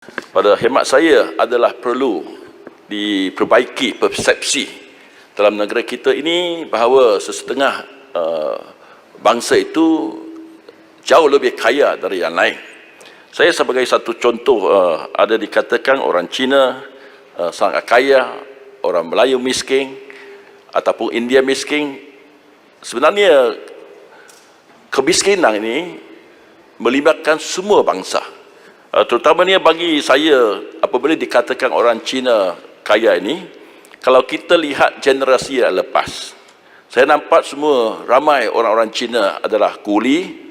pada hemat saya adalah perlu diperbaiki persepsi dalam negara kita ini bahawa sesetengah bangsa itu jauh lebih kaya dari yang lain. Saya sebagai satu contoh, ada dikatakan orang Cina sangat kaya, orang Melayu miskin ataupun India miskin. Sebenarnya kemiskinan ini melibatkan semua bangsa. Terutamanya bagi saya, apabila dikatakan orang Cina kaya ini, kalau kita lihat generasi yang lepas, saya nampak semua ramai orang-orang Cina adalah kuli.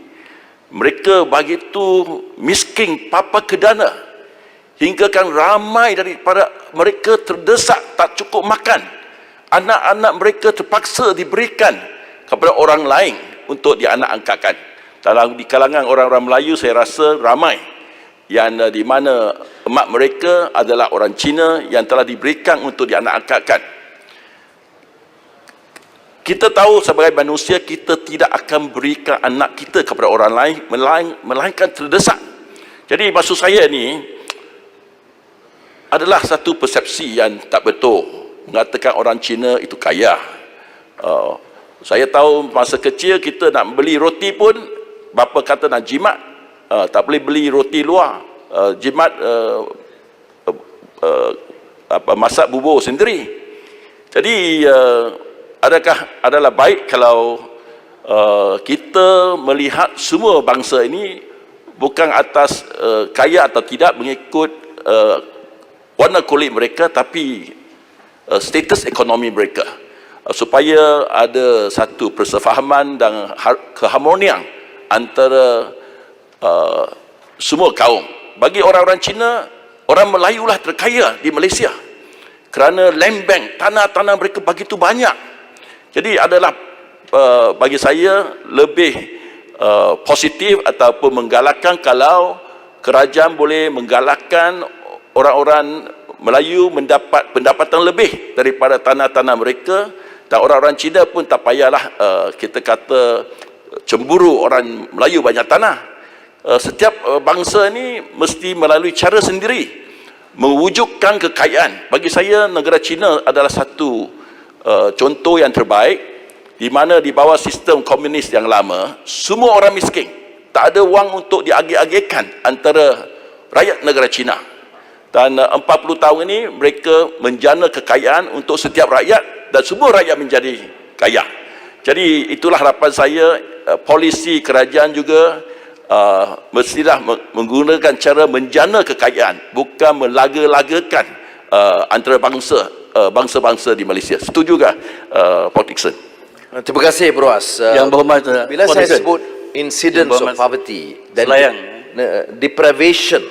Mereka begitu miskin papa kedana, hingga kan ramai daripada mereka terdesak tak cukup makan. Anak-anak mereka terpaksa diberikan kepada orang lain untuk dianak-angkatkan. Di kalangan orang-orang Melayu saya rasa ramai yang di mana emak mereka adalah orang Cina yang telah diberikan untuk dianak-angkatkan. Kita tahu sebagai manusia kita tidak akan berikan anak kita kepada orang lain melainkan terdesak. Jadi maksud saya ni adalah satu persepsi yang tak betul, mengatakan orang Cina itu kaya. Saya tahu masa kecil kita nak beli roti pun bapa kata nak jimat, tak boleh beli roti luar, jimat masak bubur sendiri. Jadi adalah baik kalau kita melihat semua bangsa ini bukan atas kaya atau tidak mengikut warna kulit mereka, tapi status ekonomi mereka, supaya ada satu persefahaman dan keharmonian antara semua kaum. Bagi orang-orang Cina, orang Melayu lah terkaya di Malaysia kerana land bank, tanah-tanah mereka begitu banyak. Jadi adalah bagi saya lebih positif ataupun menggalakkan kalau kerajaan boleh menggalakkan orang-orang Melayu mendapat pendapatan lebih daripada tanah-tanah mereka, dan orang-orang Cina pun tak payahlah kita kata cemburu orang Melayu banyak tanah. Setiap bangsa ni mesti melalui cara sendiri mewujudkan kekayaan. Bagi saya negara Cina adalah satu contoh yang terbaik, di mana di bawah sistem komunis yang lama semua orang miskin, tak ada wang untuk diagih-agihkan antara rakyat negara Cina. Dan 40 tahun ini mereka menjana kekayaan untuk setiap rakyat dan semua rakyat menjadi kaya. Jadi itulah harapan saya, polisi kerajaan juga mestilah menggunakan cara menjana kekayaan, bukan melaga-lagakan antara bangsa-bangsa di Malaysia. Setuju juga Paul Dickson? Terima kasih Bro As. Yang berhormat, bila saya sebut incidence of poverty dan deprivation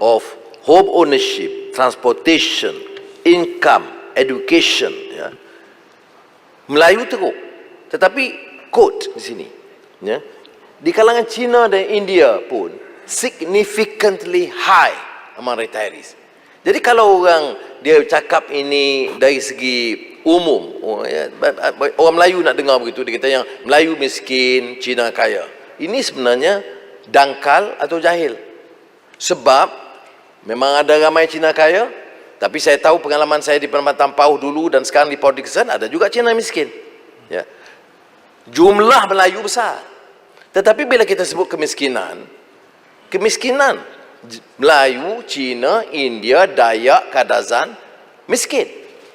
of home ownership, transportation, income, education, ya, Melayu teruk. Tetapi quote di sini, ya, di kalangan China dan India pun significantly high among retirees. Jadi kalau orang dia cakap ini dari segi umum, orang Melayu nak dengar begitu, dia kata yang Melayu miskin, Cina kaya. Ini sebenarnya dangkal atau jahil. Sebab memang ada ramai Cina kaya, tapi saya tahu pengalaman saya di Perambatan Pauh dulu dan sekarang di Port Dickson ada juga Cina miskin. Ya. Jumlah Melayu besar. Tetapi bila kita sebut kemiskinan Melayu, Cina, India, Dayak, Kadazan miskin.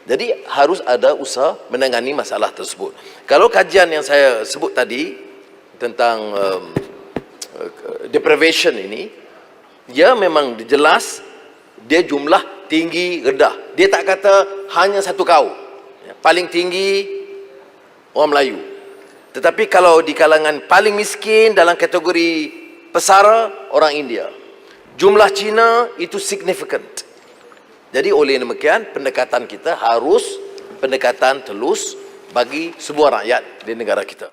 Jadi harus ada usaha menangani masalah tersebut. Kalau kajian yang saya sebut tadi tentang deprivation ini, dia memang jelas dia jumlah tinggi rendah. Dia tak kata hanya satu kaum. Paling tinggi orang Melayu. Tetapi kalau di kalangan paling miskin dalam kategori pesara, orang India. Jumlah Cina itu significant. Jadi oleh demikian pendekatan kita harus pendekatan telus bagi semua rakyat di negara kita.